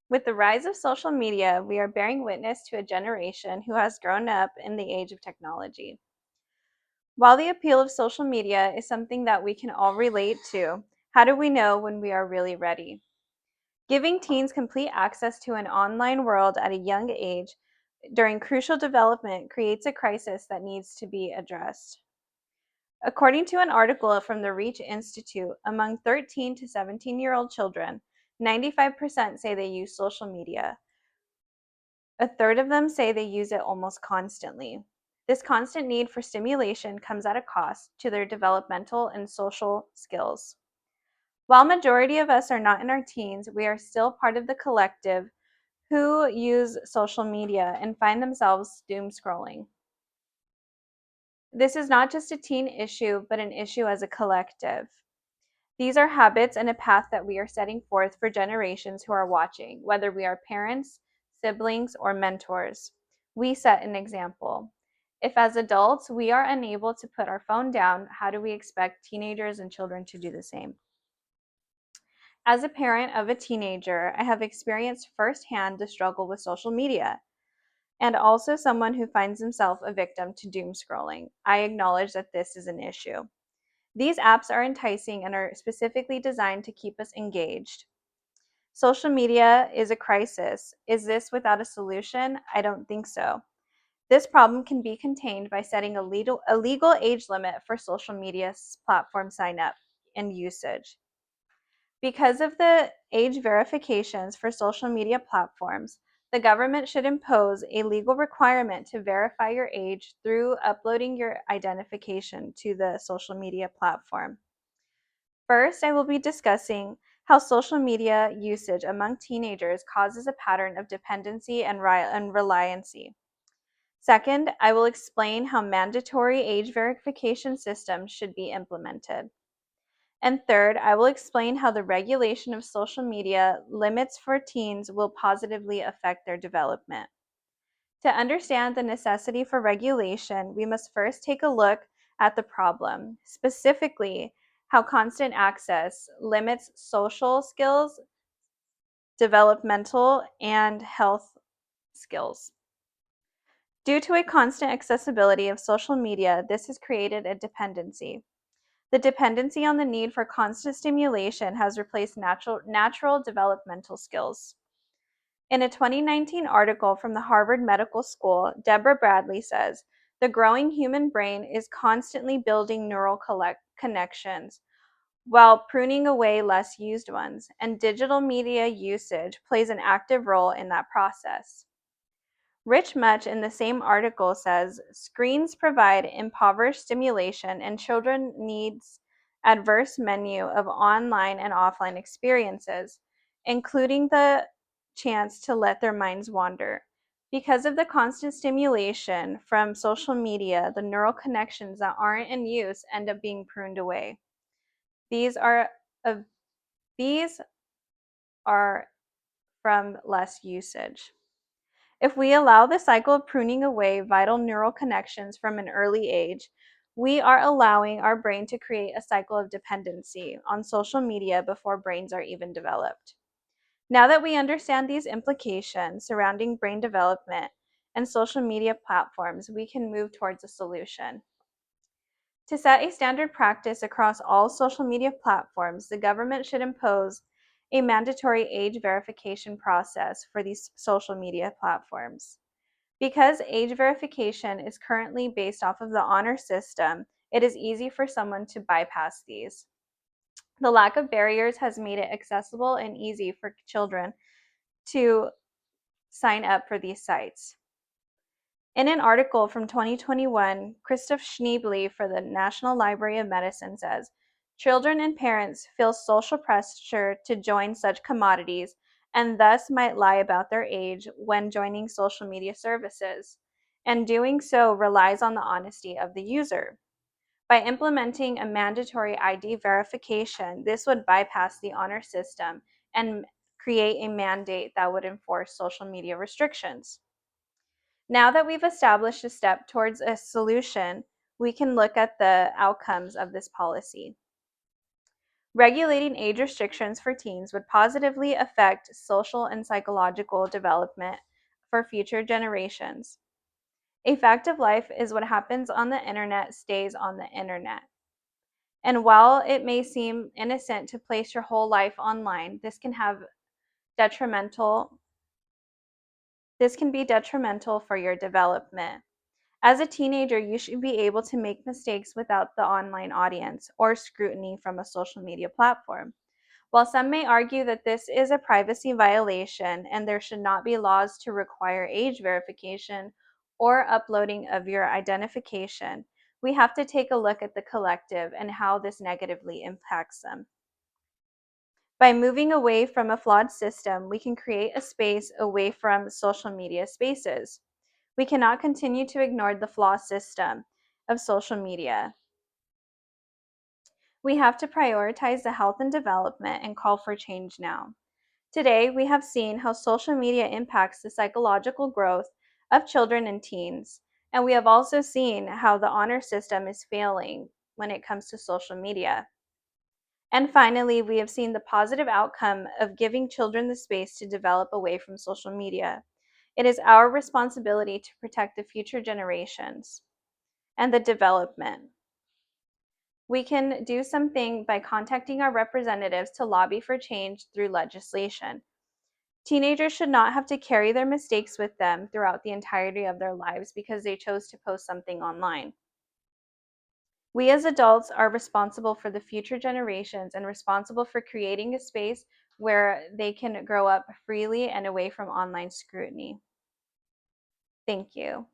With the rise of social media, we are bearing witness to a generation who has grown up in the age of technology. While the appeal of social media is something that we can all relate to, how do we know when we are really ready? Giving teens complete access to an online world at a young age during crucial development creates a crisis that needs to be addressed. According to an article from the Reach Institute, among 13 to 17-year-old children, 95% say they use social media. A third of them say they use it almost constantly. This constant need for stimulation comes at a cost to their developmental and social skills. While majority of us are not in our teens, we are still part of the collective who use social media and find themselves doom scrolling. This is not just a teen issue, but an issue as a collective. These are habits and a path that we are setting forth for generations who are watching, whether we are parents, siblings, or mentors. We set an example. If as adults we are unable to put our phone down, how do we expect teenagers and children to do the same? As a parent of a teenager, I have experienced firsthand the struggle with social media, and also someone who finds himself a victim to doom scrolling. I acknowledge that this is an issue. These apps are enticing and are specifically designed to keep us engaged. Social media is a crisis. Is this without a solution? I don't think so. This problem can be contained by setting a legal age limit for social media platform sign up and usage. Because of the age verifications for social media platforms, the government should impose a legal requirement to verify your age through uploading your identification to the social media platform. First, I will be discussing how social media usage among teenagers causes a pattern of dependency and reliancy. Second, I will explain how mandatory age verification systems should be implemented. And third, I will explain how the regulation of social media limits for teens will positively affect their development. To understand the necessity for regulation, we must first take a look at the problem, specifically how constant access limits social skills, developmental, and health skills. Due to a constant accessibility of social media, this has created a dependency. The dependency on the need for constant stimulation has replaced natural developmental skills. In a 2019 article from the Harvard Medical School, Deborah Bradley says, the growing human brain is constantly building neural connections while pruning away less used ones, and digital media usage plays an active role in that process. Rich Much in the same article says, screens provide impoverished stimulation and children needs adverse menu of online and offline experiences, including the chance to let their minds wander. Because of the constant stimulation from social media, the neural connections that aren't in use end up being pruned away. These are of these are from less usage. If we allow the cycle of pruning away vital neural connections from an early age, we are allowing our brain to create a cycle of dependency on social media before brains are even developed. Now that we understand these implications surrounding brain development and social media platforms, we can move towards a solution. To set a standard practice across all social media platforms, the government should impose a mandatory age verification process for these social media platforms. Because age verification is currently based off of the honor system, it is easy for someone to bypass these. The lack of barriers has made it accessible and easy for children to sign up for these sites. In an article from 2021, Christoph Schneebly for the National Library of Medicine says, children and parents feel social pressure to join such commodities and thus might lie about their age when joining social media services, and doing so relies on the honesty of the user. By implementing a mandatory ID verification, this would bypass the honor system and create a mandate that would enforce social media restrictions. Now that we've established a step towards a solution, we can look at the outcomes of this policy. Regulating age restrictions for teens would positively affect social and psychological development for future generations. A fact of life is what happens on the internet stays on the internet. And while it may seem innocent to place your whole life online, detrimental this can be detrimental for your development. As a teenager, you should be able to make mistakes without the online audience or scrutiny from a social media platform. While some may argue that this is a privacy violation and there should not be laws to require age verification or uploading of your identification, we have to take a look at the collective and how this negatively impacts them. By moving away from a flawed system, we can create a space away from social media spaces. We cannot continue to ignore the flawed system of social media. We have to prioritize the health and development and call for change now. Today, we have seen how social media impacts the psychological growth of children and teens, and we have also seen how the honor system is failing when it comes to social media. And finally, we have seen the positive outcome of giving children the space to develop away from social media. It is our responsibility to protect the future generations and the development. We can do something by contacting our representatives to lobby for change through legislation. Teenagers should not have to carry their mistakes with them throughout the entirety of their lives because they chose to post something online. We as adults are responsible for the future generations and responsible for creating a space where they can grow up freely and away from online scrutiny. Thank you.